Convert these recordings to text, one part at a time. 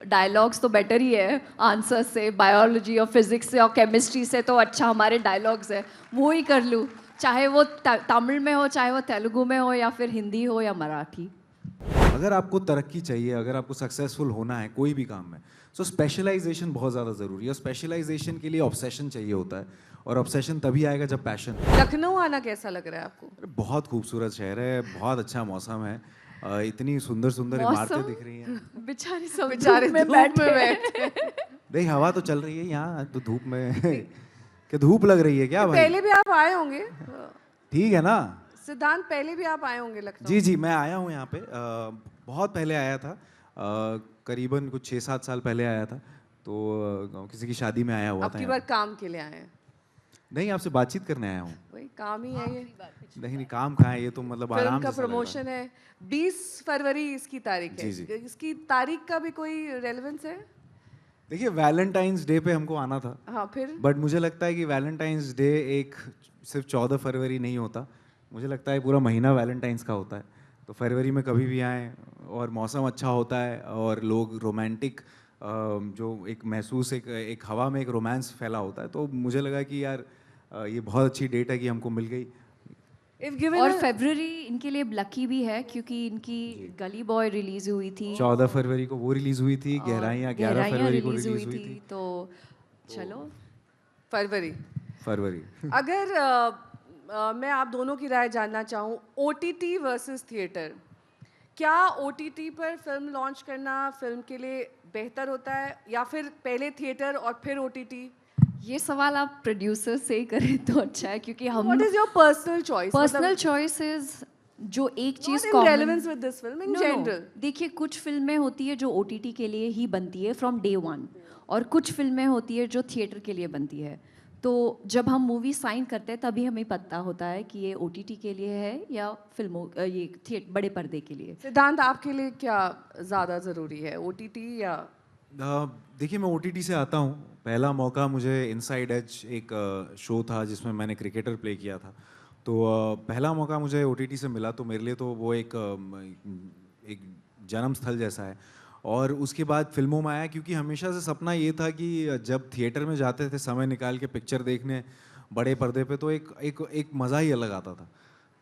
Dialogues तो better ही है answer से, बायोलॉजी और फिजिक्स से और केमिस्ट्री से तो अच्छा हमारे डायलॉग्स है, वो ही कर लूँ, चाहे वो तमिल में हो, चाहे वो तेलुगु में हो, या फिर हिंदी हो या मराठी। अगर आपको तरक्की चाहिए, अगर आपको सक्सेसफुल होना है कोई भी काम में, सो स्पेशलाइजेशन बहुत ज़्यादा ज़रूरी है। स्पेशलाइजेशन के लिए ऑब्सेशन चाहिए होता है, और ऑब्सेशन तभी आएगा जब पैशन। लखनऊ आना कैसा लग रहा है आपको? बहुत खूबसूरत शहर है, बहुत अच्छा मौसम है, इतनी सुंदर सुंदर इमारतें दिख रही हैं। बेचारे सब बेचारे धूप में धूप में बैठे बैठे। नहीं, हवा तो चल रही है यहाँ तो धूप में कि धूप लग रही है क्या भाई? पहले भी आप आए होंगे ठीक है ना। सिद्धांत, पहले भी आप आए होंगे लखनऊ? जी जी, मैं आया हूँ यहाँ पे, बहुत पहले आया था, करीबन कुछ 6-7 साल पहले आया था, तो किसी की शादी में आया हुआ अब था की यहाँ बार काम के लिए आए हैं? पे। नहीं, आपसे बातचीत करने आया हूँ। वही काम ही है ये। नहीं नहीं, काम कहाँ है, ये तो मतलब फिल्म आराम का जैसा लग रहा है। प्रमोशन है, 20 फरवरी इसकी तारीख है। जी, जी। इसकी तारीख का भी कोई रेलेवेंस है? देखिए, वैलेंटाइंस डे पे हमको आना था, हाँ, फिर बट मुझे लगता है कि वैलेंटाइंस डे एक सिर्फ 14 फरवरी नहीं होता, मुझे लगता है पूरा महीना वैलेंटाइंस का होता है। तो फरवरी में कभी भी आएँ, और मौसम अच्छा होता है, और लोग रोमांटिक, जो एक महसूस, एक हवा में एक रोमांस फैला होता है, तो मुझे लगा कि यार ये बहुत अच्छी डेट है कि हमको मिल गई। इफ गिवन और फरवरी इनके लिए लकी भी है क्योंकि इनकी गली बॉय रिलीज हुई थी, 14 फरवरी को वो रिलीज़ हुई थी, और गहराइयाँ 11 फरवरी को रिलीज रिलीज़ हुई थी। तो चलो। फरवरी। फरवरी अगर मैं आप दोनों की राय जानना चाहूँ, OTT वर्सेस थिएटर, क्या OTT पर फिल्म लॉन्च करना फिल्म के लिए बेहतर होता है, या फिर पहले थिएटर और फिर OTT? ये सवाल आप प्रोड्यूसर से ही करें तो अच्छा है, क्योंकि हम What is your personal choice? Personal choices जो एक चीज Not in common, relevance with this film, in general. देखिए कुछ फिल्में होती है जो OTT के लिए ही बनती है फ्रॉम डे वन, और कुछ फिल्में होती है जो थिएटर के लिए बनती है। तो जब हम मूवी साइन करते हैं तभी हमें पता होता है कि ये OTT के लिए है या फिल्मों ये थिएटर बड़े पर्दे के लिए। सिद्धांत, आपके लिए क्या ज़्यादा ज़रूरी है, OTT या? देखिए, मैं OTT से आता हूँ। पहला मौका मुझे इनसाइड एज एक शो था जिसमें मैंने क्रिकेटर प्ले किया था, तो पहला मौका मुझे OTT से मिला, तो मेरे लिए तो वो एक जन्म स्थल जैसा है। और उसके बाद फिल्मों में आया, क्योंकि हमेशा से सपना ये था कि जब थिएटर में जाते थे समय निकाल के पिक्चर देखने बड़े पर्दे पे, तो एक मज़ा ही अलग आता था।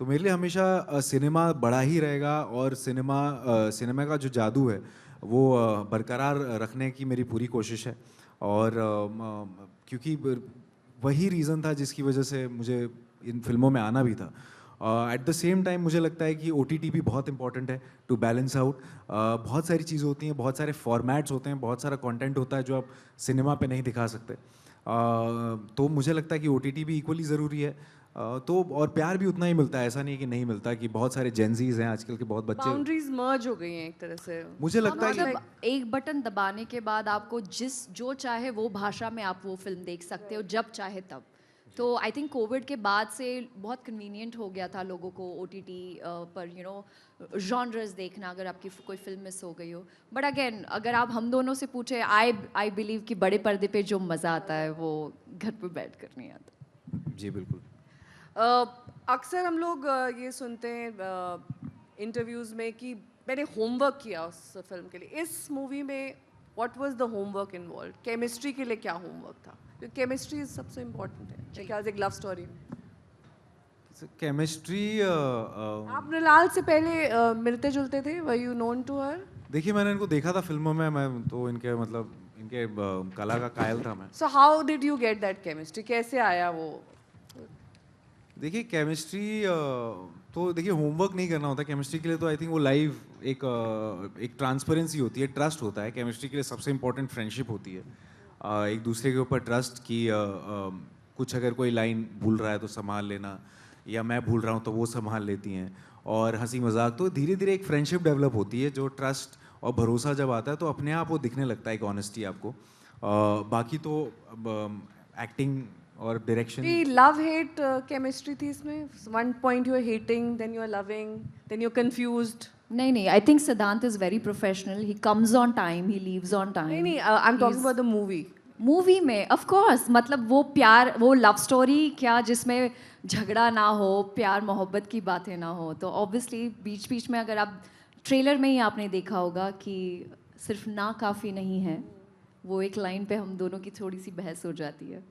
तो मेरे लिए हमेशा सिनेमा बड़ा ही रहेगा, और सिनेमा का जो जादू है वो बरकरार रखने की मेरी पूरी कोशिश है। और क्योंकि वही रीज़न था जिसकी वजह से मुझे इन फिल्मों में आना भी था। एट द सेम टाइम मुझे लगता है कि OTT भी बहुत इंपॉर्टेंट है टू बैलेंस आउट। बहुत सारी चीज़ें होती हैं, बहुत सारे फॉर्मेट्स होते हैं, बहुत सारा कंटेंट होता है जो आप सिनेमा पे नहीं दिखा सकते। तो मुझे लगता है कि OTT भी इक्वली ज़रूरी है। तो और प्यार भी उतना ही मिलता है, ऐसा नहीं है कि नहीं मिलता, कि बहुत सारे जेनजीज हैं आजकल के, बहुत बच्चे। बाउंड्रीज मर्ज हो गई हैं एक तरह से। मुझे लगता है कि मतलब एक बटन दबाने के बाद आपको जो चाहे वो भाषा में आप वो फिल्म देख सकते हो जब चाहे तब। तो आई थिंक कोविड के बाद से बहुत कन्वीनियंट हो गया था लोगों को OTT पर जॉनर्स देखना, अगर आपकी कोई फिल्म मिस हो गई हो। बट अगेन अगर आप हम दोनों से पूछे, आई बिलीव कि बड़े पर्दे पे जो मज़ा आता है वो घर पे बैठ कर नहीं आता। जी बिल्कुल। अक्सर हम लोग ये सुनते हैं इंटरव्यूज़ में कि मैंने होमवर्क किया उस फिल्म के लिए। इस मूवी में what was the homework involve? Chemistry के लिए क्या होमवर्क था? क्योंकि केमिस्ट्री सबसे इम्पोर्टेंट है मेरे ख्याल से एक लव स्टोरी में। केमिस्ट्री आप मृणाल से पहले मिलते जुलते थे? Were you known to her? देखिए, मैंने इनको देखा था फिल्मों में, मैं तो इनके कला का कायल था मैं। So how did you get that chemistry? कैसे आया वो? देखिए, केमिस्ट्री तो देखिए होमवर्क नहीं करना होता केमिस्ट्री के लिए, तो आई थिंक वो लाइव एक ट्रांसपेरेंसी होती है, ट्रस्ट होता है। केमिस्ट्री के लिए सबसे इम्पोर्टेंट फ्रेंडशिप होती है, एक दूसरे के ऊपर ट्रस्ट कि कुछ अगर कोई लाइन भूल रहा है तो संभाल लेना, या मैं भूल रहा हूँ तो वो संभाल लेती हैं, और हंसी मजाक। तो धीरे धीरे एक फ्रेंडशिप डेवलप होती है, जो ट्रस्ट और भरोसा जब आता है तो अपने आप वो दिखने लगता है, एक ऑनेस्टी आपको। बाकी तो एक्टिंग और डायरेक्शन। लव हेट केमिस्ट्री थी इसमें? One point you are hating, then you are loving, then you are confused? नहीं, I think Siddhant is very professional, he comes on time, he leaves on time. नहीं, I am talking about the movie. Movie में of course, मतलब वो प्यार, वो love story क्या जिसमें झगड़ा ना हो, प्यार मोहब्बत की बातें ना हो, तो ऑब्वियसली बीच बीच में, अगर आप ट्रेलर में ही आपने देखा होगा कि सिर्फ ना काफ़ी नहीं है, वो एक लाइन पे हम दोनों की थोड़ी सी बहस हो जाती है,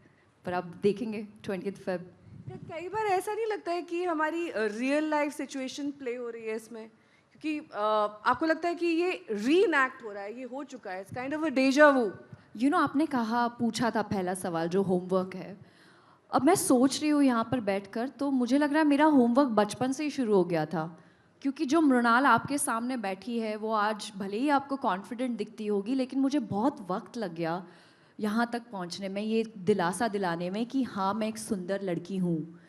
पर आप देखेंगे 20th Feb। कई बार ऐसा नहीं लगता है कि हमारी रियल लाइफ सिचुएशन प्ले हो रही है इसमें, क्योंकि आपको लगता है कि ये रीइनैक्ट हो रहा है, ये हो चुका है, इट्स काइंड ऑफ अ डेजा वू। आपने कहा, पूछा था पहला सवाल जो होमवर्क है। अब मैं सोच रही हूँ यहाँ पर बैठकर, तो मुझे लग रहा है मेरा होमवर्क बचपन से ही शुरू हो गया था, क्योंकि जो मृणाल आपके सामने बैठी है वो आज भले ही आपको कॉन्फिडेंट दिखती होगी, लेकिन मुझे बहुत वक्त लग गया यहाँ तक पहुँचने में, ये दिलासा दिलाने में कि हाँ मैं एक सुंदर लड़की हूँ।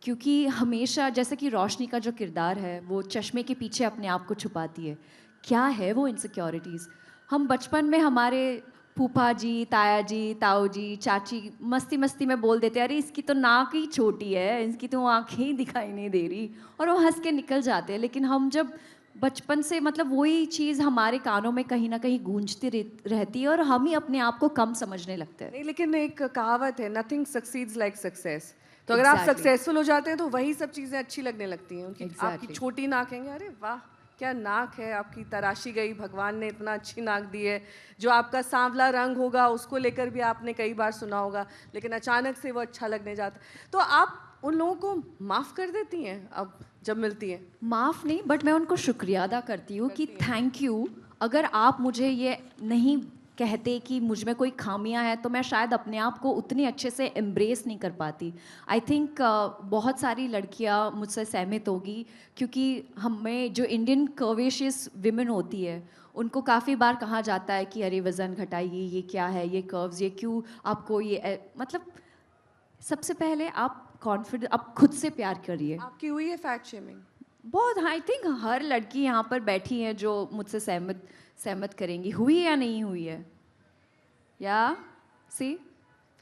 क्योंकि हमेशा जैसे कि रोशनी का जो किरदार है वो चश्मे के पीछे अपने आप को छुपाती है, क्या है वो इनसिक्योरिटीज़। हम बचपन में हमारे फूफा जी, ताया जी, ताऊ जी, चाची मस्ती मस्ती में बोल देते, अरे इसकी तो नाक ही छोटी है, इसकी तो आँखें ही दिखाई नहीं दे रही, और वो हंस के निकल जाते हैं। लेकिन हम जब बचपन से, मतलब वही चीज़ हमारे कानों में कहीं ना कहीं गूंजती रहती है, और हम ही अपने आप को कम समझने लगते हैं। नहीं, लेकिन एक कहावत है, नथिंग सक्सीड्स लाइक सक्सेस। तो अगर आप सक्सेसफुल हो जाते हैं तो वही सब चीज़ें अच्छी लगने लगती हैं। उनकी आपकी छोटी नाक है, अरे वाह क्या नाक है आपकी, तराशी गई, भगवान ने इतना अच्छी नाक दी है। जो आपका सांवला रंग होगा उसको लेकर भी आपने कई बार सुना होगा, लेकिन अचानक से वो अच्छा लगने जाता। तो आप उन लोगों को माफ़ कर देती हैं अब जब मिलती हैं? माफ़ नहीं, बट मैं उनको शुक्रिया अदा करती हूँ कि थैंक यू। अगर आप मुझे ये नहीं कहते कि मुझ में कोई खामियां हैं, तो मैं शायद अपने आप को उतने अच्छे से एम्ब्रेस नहीं कर पाती। आई थिंक बहुत सारी लड़कियां मुझसे सहमत होगी, क्योंकि हमें जो इंडियन कर्वेशियस विमेन होती है उनको काफ़ी बार कहा जाता है कि अरे वज़न घटाइए, ये क्या है, ये कर्व्स, ये क्यों आपको ये मतलब सबसे पहले आप कॉन्फिडेंट, आप खुद से प्यार करिए। आपकी हुई है फैट शेमिंग? बहुत, आई थिंक हर लड़की यहाँ पर बैठी है जो मुझसे सहमत सहमत करेंगी, हुई है या नहीं हुई है, या सी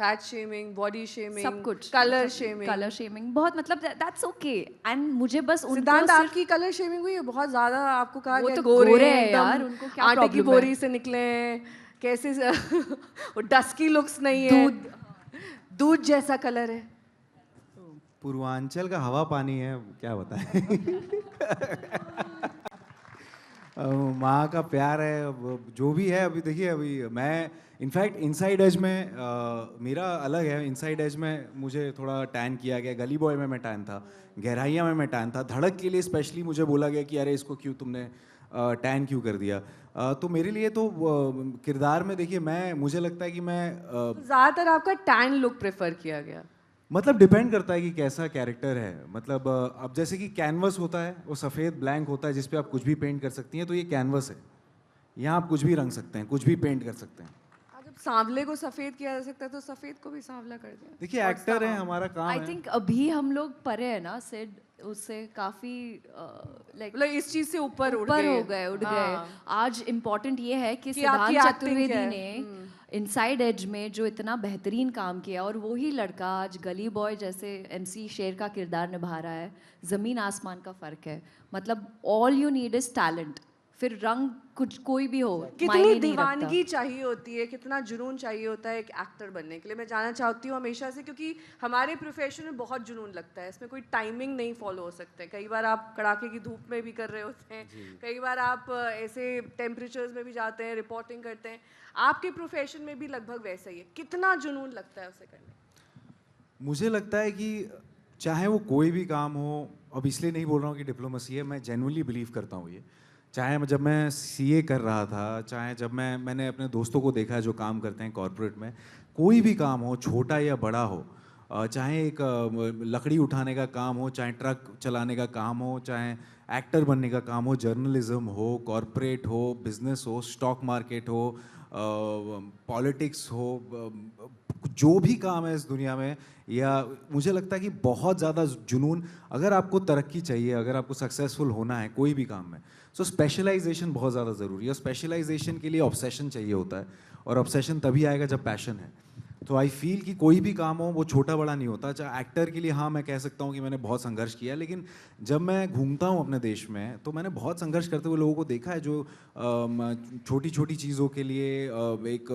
फैट शेमिंग, बॉडी शेमिंग, सब कुछ, कलर शेमिंग। कलर शेमिंग बहुत, मतलब दैट्स ओके। एंड मुझे बस उनको सिद्धांत, आपकी कलर शेमिंग हुई है बहुत ज्यादा? आपको कहा वो गया तो गोरे गोरे हैं हैं एकदम, यार, उनको क्या आटे की प्रॉब्लम बोरी है? से निकले हैं, कैसे वो डस्की लुक्स नहीं है, दूध दूध जैसा कलर है। पूर्वांचल का हवा पानी है, क्या बताएं। माँ का प्यार है, जो भी है। अभी देखिए, अभी मैं इनफैक्ट इनसाइड एज में मेरा अलग है। इनसाइड एज में मुझे थोड़ा टैन किया गया, गली बॉय में मैं टैन था, गहराइयाँ में मैं टैन था, धड़क के लिए स्पेशली मुझे बोला गया कि अरे इसको क्यों तुमने टैन क्यों कर दिया। तो मेरे लिए तो किरदार में देखिए, मुझे लगता है कि मैं ज्यादातर आपका टैन लुक प्रेफर किया गया? मतलब डिपेंड करता है कि कैसा कैरेक्टर है। मतलब अब जैसे कि कैनवस होता है, वो सफ़ेद ब्लैंक होता है जिस पे आप कुछ भी पेंट कर सकती हैं, तो ये कैनवस है, यहाँ आप कुछ भी रंग सकते हैं, कुछ भी पेंट कर सकते हैं। जब सांवले को सफेद किया जा सकता है तो सफेद को भी सांवला कर दिया। देखिए एक्टर है, हमारा काम आई है। थिंक अभी हम लोग परे है ना सेड, उससे काफी लाइक मतलब इस चीज से ऊपर हो गए। आज इम्पोर्टेंट ये है कि सिद्धांत आपकी acting चतुर्वेदी क्या है? ने इनसाइड एज में जो इतना बेहतरीन काम किया, और वही लड़का आज गली बॉय जैसे MC शेर का किरदार निभा रहा है, ज़मीन आसमान का फ़र्क है। मतलब all you need is talent, फिर रंग कुछ कोई भी हो, कितनी मायने नहीं दीवानगी रखता। चाहिए होती है, कितना जुनून चाहिए होता है एक एक्टर बनने के लिए। मैं जानना चाहती हूँ हमेशा से, क्योंकि हमारे प्रोफेशन में बहुत जुनून लगता है, इसमें कोई टाइमिंग नहीं फॉलो हो सकते। कई बार आप कड़ाके की धूप में भी कर रहे होते हैं, कई बार आप ऐसे टेम्परेचर्स में भी जाते हैं, रिपोर्टिंग करते हैं। आपके प्रोफेशन में भी लगभग वैसा ही है, कितना जुनून लगता है उसे करने? मुझे लगता है कि चाहे वो कोई भी काम हो, अब इसलिए नहीं बोल रहा हूँ कि डिप्लोमेसी है, मैं जेन्युइनली बिलीव करता हूँ ये। चाहे जब मैं CA कर रहा था, चाहे जब मैंने अपने दोस्तों को देखा है जो काम करते हैं कॉरपोरेट में, कोई भी काम हो, छोटा या बड़ा हो, चाहे एक लकड़ी उठाने का काम हो, चाहे ट्रक चलाने का काम हो, चाहे एक्टर बनने का काम हो, जर्नलिज्म हो, कॉरपोरेट हो, बिजनेस हो, स्टॉक मार्केट हो, पॉलिटिक्स हो, जो भी काम है इस दुनिया में, या मुझे लगता है कि बहुत ज़्यादा जुनून, अगर आपको तरक्की चाहिए, अगर आपको सक्सेसफुल होना है कोई भी काम में, सो स्पेशलाइजेशन बहुत ज़्यादा ज़रूरी है। स्पेशलाइजेशन के लिए ऑब्सेशन चाहिए होता है, और ऑब्सेशन तभी आएगा जब पैशन है। तो आई फील कि कोई भी काम हो वो छोटा बड़ा नहीं होता। चाहे एक्टर के लिए, हाँ मैं कह सकता हूँ कि मैंने बहुत संघर्ष किया, लेकिन जब मैं घूमता हूँ अपने देश में तो मैंने बहुत संघर्ष करते हुए लोगों को देखा है, जो छोटी छोटी चीज़ों के लिए एक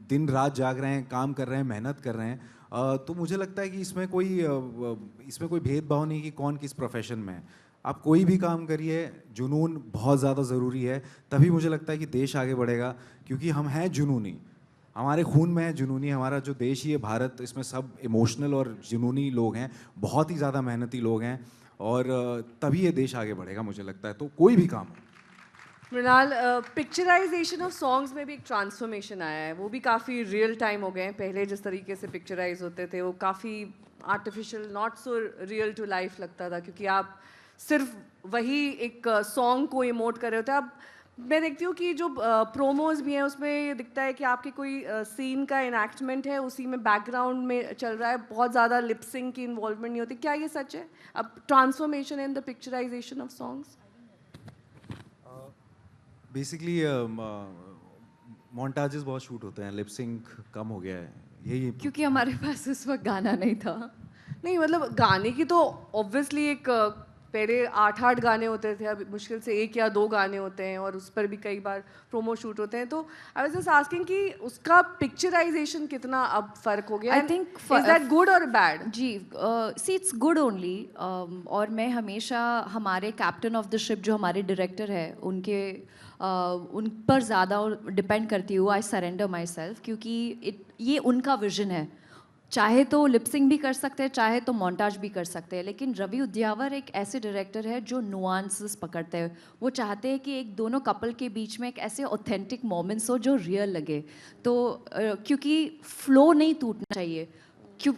दिन रात जाग रहे हैं, काम कर रहे हैं, मेहनत कर रहे हैं। तो मुझे लगता है कि इसमें कोई भेदभाव नहीं कि कौन किस प्रोफेशन में है। आप कोई भी काम करिए, जुनून बहुत ज़्यादा ज़रूरी है, तभी मुझे लगता है कि देश आगे बढ़ेगा, क्योंकि हम हैं जुनूनी, हमारे खून में है जुनूनी। हमारा जो देश ही है भारत, इसमें सब इमोशनल और जुनूनी लोग हैं, बहुत ही ज़्यादा मेहनती लोग हैं, और तभी ये देश आगे बढ़ेगा मुझे लगता है, तो कोई भी काम हो। मृणाल, पिक्चराइजेशन ऑफ सॉन्ग्स में भी एक ट्रांसफॉर्मेशन आया है, वो भी काफ़ी रियल टाइम हो गए हैं। पहले जिस तरीके से पिक्चराइज होते थे वो काफ़ी artificial, not so real to life लगता था, क्योंकि आप सिर्फ वही एक सॉन्ग को इमोट कर रहे होते हैं। अब मैं देखती हूँ कि जो प्रोमोज भी हैं उसमें ये दिखता है कि आपके कोई सीन का इनैक्टमेंट है, उसी में बैकग्राउंड में चल रहा है, बहुत ज़्यादा लिपसिंग की इन्वॉल्वमेंट नहीं होती। क्या ये सच है? अब transformation in the picturisation of songs? Basically montages बहुत शूट होते हैं, लिपसिंक कम हो गया है, यही। क्योंकि हमारे पास उस वक्त गाना नहीं था। नहीं, मतलब गाने की तो ऑब्वियसली एक पहले 8-8 गाने होते थे, अब मुश्किल से 1 या 2 गाने होते हैं, और उस पर भी कई बार प्रोमो शूट होते हैं। तो आई वाज जस्ट आस्किंग कि उसका पिक्चराइजेशन कितना अब फर्क हो गया? I think is that good और बैड? जी, सी इट्स गुड ओनली। और मैं हमेशा हमारे कैप्टन ऑफ द शिप जो हमारे डायरेक्टर है उनके उन पर ज़्यादा डिपेंड करती हूँ। आई सरेंडर माई सेल्फ, क्योंकि ये उनका विजन है। चाहे तो लिपसिंग भी कर सकते हैं, चाहे तो मोन्टाज भी कर सकते हैं, लेकिन रवि उद्यावर एक ऐसे डायरेक्टर है जो नुआंसेस पकड़ते हैं। वो चाहते हैं कि एक दोनों कपल के बीच में एक ऐसे ऑथेंटिक मोमेंट्स हो जो रियल लगे। तो क्योंकि फ्लो नहीं टूटना चाहिए।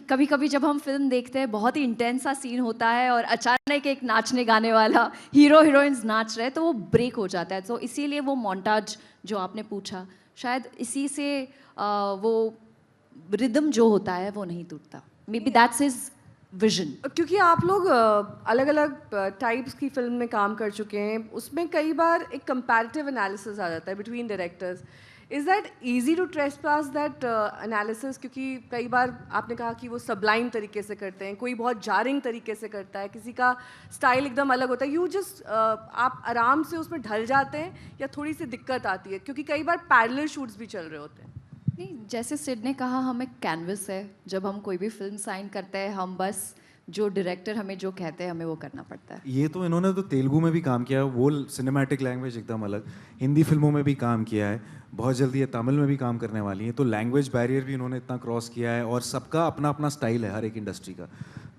कभी कभी जब हम फिल्म देखते हैं, बहुत ही इंटेंस सा सीन होता है और अचानक एक नाचने गाने वाला हीरो हीरोइंस नाच रहे, तो वो ब्रेक हो जाता है। तो इसीलिए वो मोन्टाज जो आपने पूछा, शायद इसी से वो रिदम जो होता है वो नहीं टूटता। May be that's his vision. क्योंकि आप लोग अलग अलग टाइप्स की फिल्म में काम कर चुके हैं, उसमें कई बार एक कंपैरेटिव एनालिसिस आ जाता है between directors. Is that easy to trace pass that analysis? क्योंकि कई बार आपने कहा कि वो सबलाइन तरीके से करते हैं, कोई बहुत जारिंग तरीके से करता है, किसी का स्टाइल एकदम अलग होता है। यू जस्ट आप आराम से उसमें ढल जाते हैं या थोड़ी सी दिक्कत आती है? क्योंकि कई बार पैरेलल शूट्स भी चल रहे होते हैं। नहीं, जैसे सिड ने कहा, हम एक कैनवस है। जब हम कोई भी फिल्म साइन करते हैं, हम बस जो डायरेक्टर हमें जो कहते हैं हमें वो करना पड़ता है। ये तो इन्होंने तो तेलुगु में भी काम किया है, वो सिनेमैटिक लैंग्वेज एकदम अलग। हिंदी फिल्मों में भी काम किया है, बहुत जल्दी ये तमिल में भी काम करने वाली है। तो लैंग्वेज बैरियर भी इन्होंने इतना क्रॉस किया है, और सबका अपना अपना स्टाइल है हर एक इंडस्ट्री का।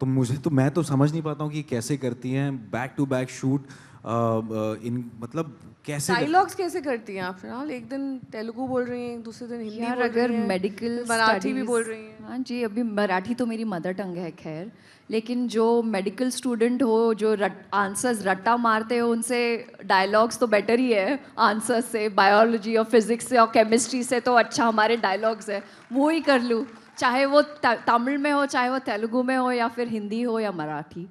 तो मैं तो समझ नहीं पाता हूँ कि कैसे करती हैं बैक टू बैक शूट, इन मतलब कैसे डायलॉग्स कैसे करती हैं आप? फिलहाल एक दिन तेलुगु बोल रही हैं, दूसरे दिन हिंदी यार, बोल अगर रही हैं, मेडिकल मराठी भी बोल रही हैं। हाँ जी, अभी मराठी तो मेरी मदर टंग है खैर, लेकिन जो मेडिकल स्टूडेंट हो, जो आंसर्स रट्टा मारते हो, उनसे डायलॉग्स तो बेटर ही है आंसर्स से। बायोलॉजी और फिजिक्स से और केमिस्ट्री से तो अच्छा हमारे डायलॉग्स है, वो ही कर लूँ, चाहे वो तमिल में हो, चाहे वो तेलुगु में हो, या फिर हिंदी हो या मराठी।